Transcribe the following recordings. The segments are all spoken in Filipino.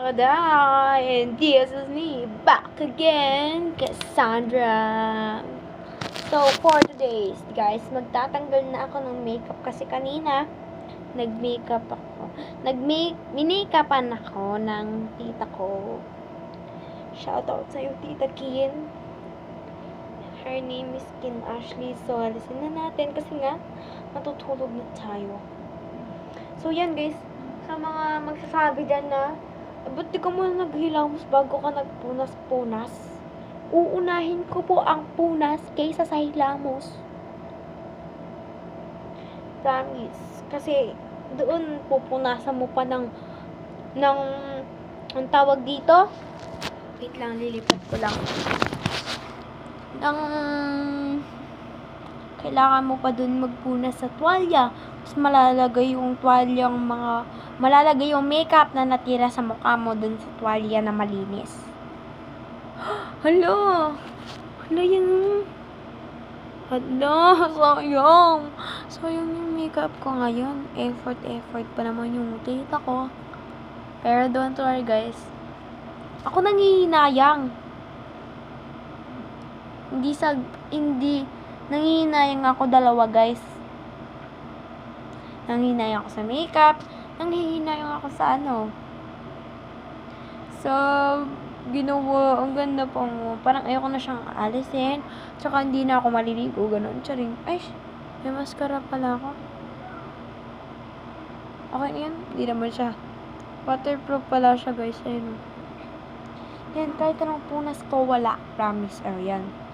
Kada, and this is me, back again, Cassandra. So, for today's, guys, magtatanggal na ako ng makeup kasi kanina, nag-makeup ako. Minakapan ako ng tita ko. Shoutout sa'yo, Tita Kin. Her name is Kin Ashley. So, alisin na natin kasi nga, matutulog na tayo. So, yan guys, sa mga magsasabi dyan na, ba't di ka muna naghilamos bago ka nagpunas-punas? Uunahin ko po ang punas kaysa sa hilamos. Promise. Kasi, doon pupunasan mo pa ng ang tawag dito? Wait lang, lilipat ko lang. Kailangan mo pa doon magpunas sa tuwalya. Mas malalagay yung tuwalyang malalagay yung makeup na natira sa mukha mo dun sa tuwalya na malinis. Hala! Hala yan. Hala! Sayang! Sayang yung makeup ko ngayon. Effort pa naman yung tita ko. Pero don't worry guys. Ako nangihinayang. Hindi nangihinayang ako dalawa guys. Nangihinayang ako sa makeup. Nangihinayang ako sa So, ginawa, ang ganda pa mo. Parang ayoko na siyang alisin. Tsaka hindi na ako maliligo. Ganun. Charing. Ay, may mascara pala ako. Okay yan. Hindi naman siya. Waterproof pala siya guys. Ayun. Yan, kahit anong punas ko, wala. Promise. Yan.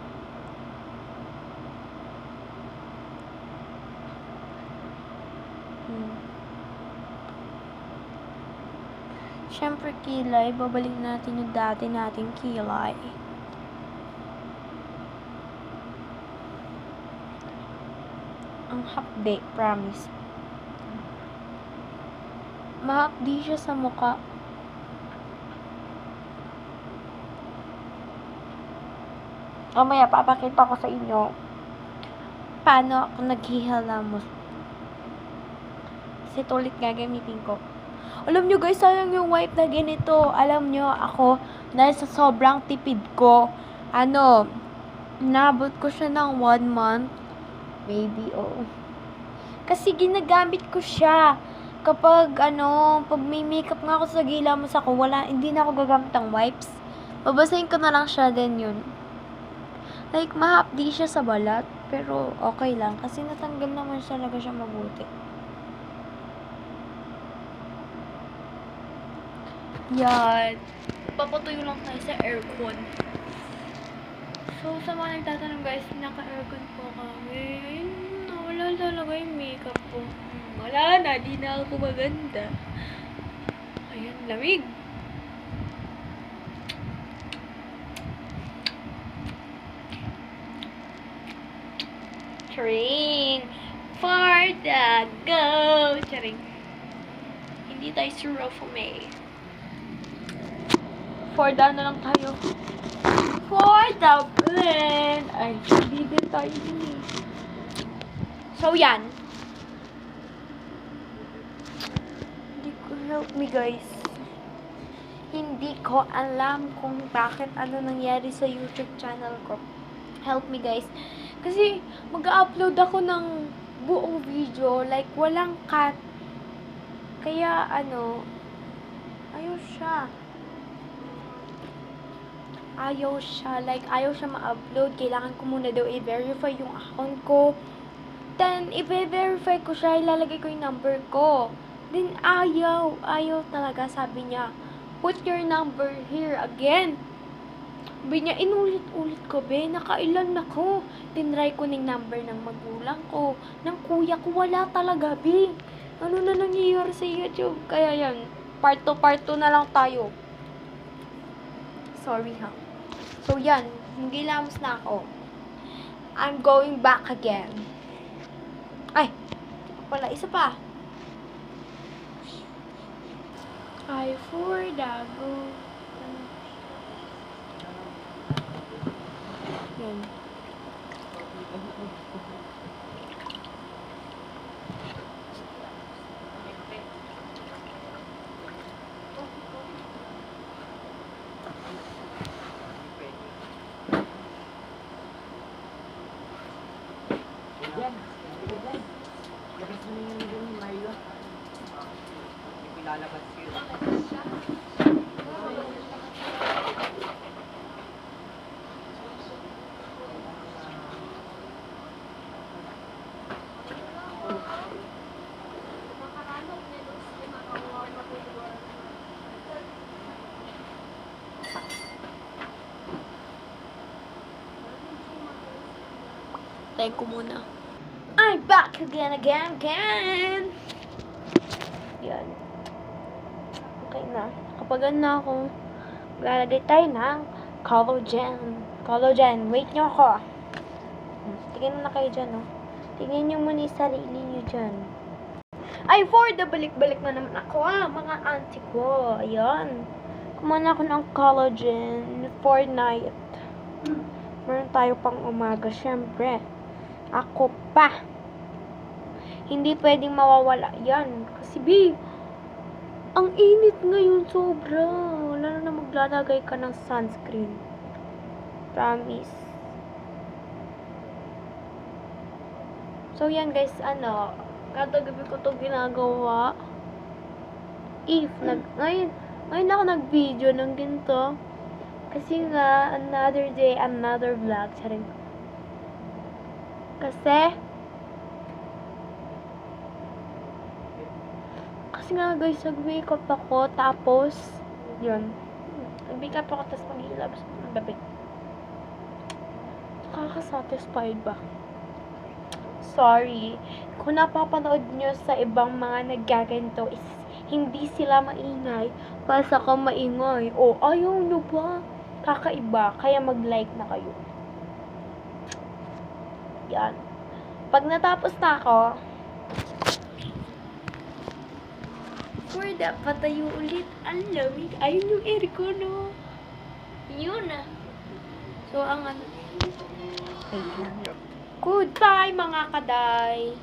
Siyempre, kilay. Babalik natin yung dati nating kilay. Ang hapde, promise. Mahapdi siya sa mukha. Mamaya, papakita ko sa inyo paano ako naghihilamos. Kasi tulit gagamitin ko. Alam nyo guys, sayang yung wipe na ganito. Alam nyo, ako, dahil sa sobrang tipid ko, nabot ko siya ng 1 month. Maybe, Kasi ginagamit ko siya. Kapag, pag may makeup nga ako sa gilamos ako, hindi na ako gagamit ng wipes. Babasahin ko na lang siya, then yun. Like, mahapdi siya sa balat, pero okay lang. Kasi natanggal naman talaga siya mabuti. Yan. Papatuyo lang tayo sa aircon. So, sa mga nagtatanong guys, naka-aircon po kami. Ayun, wala talaga yung makeup ko. Wala na, di na ako maganda. Ayun, lamig. Charing! For the go! Charing. Hindi tayo sure for me. For the lang tayo. For the blend. Ay, hindi din tayo din. So, yan. Help me, guys. Hindi ko alam kung bakit nangyari sa YouTube channel ko. Help me, guys. Kasi, mag-upload ako ng buong video. Like, walang cut. Kaya, ayaw siya. Like, ayaw siya ma-upload. Kailangan ko muna daw i-verify yung account ko. Then, i-verify ko siya, ilalagay ko yung number ko. Then, ayaw talaga, sabi niya, put your number here again. Sabi niya, inulit-ulit ko, nakailan ako. Tinry ko ng number ng magulang ko, ng kuya ko, wala talaga, Ano na nangyayari sa YouTube? Kaya yan, part 2 na lang tayo. Sorry ha. So yan, magilamos na ako. I'm going back again. Ay, wala, isa pa. I for dago. Yan. Tayo ko muna. I'm back again. Yan. Okay na. Kapag na ako, lalagay tayo ng collagen. Wait nyo ako. Tingnan na kayo dyan, oh. Tingnan nyo muna yung sarili nyo dyan. Ay, for the balik-balik na naman ako, mga auntie ko. Ayan. Kumana ako ng collagen for night. Meron tayo pang umaga, syempre. Ako pa. Hindi pwedeng mawawala yan. Kasi, ang init ngayon sobra. Lalo na maglalagay ka ng sunscreen. Promise. So, yan guys, kada gabi ko to ginagawa. Ngayon ako nag-video ng ginto. Kasi nga, another day, another vlog. Charing. Kasi nga guys, nag-makeup ako, tapos, yun. Nag-makeup ako, tapos mag-ilabas ako ng gabi. Nakaka-satisfied ba? Sorry. Kung napapanood nyo sa ibang mga naggaganto, is hindi sila maingay, basta ka maingay. O, ayaw nyo ba? Kakaiba, kaya mag-like na kayo. Yan. Pag natapos na ako, dapat tayo ulit. Ang lamig. Ayun yung aircon, no? Yun, So, ang Goodbye, mga kaday.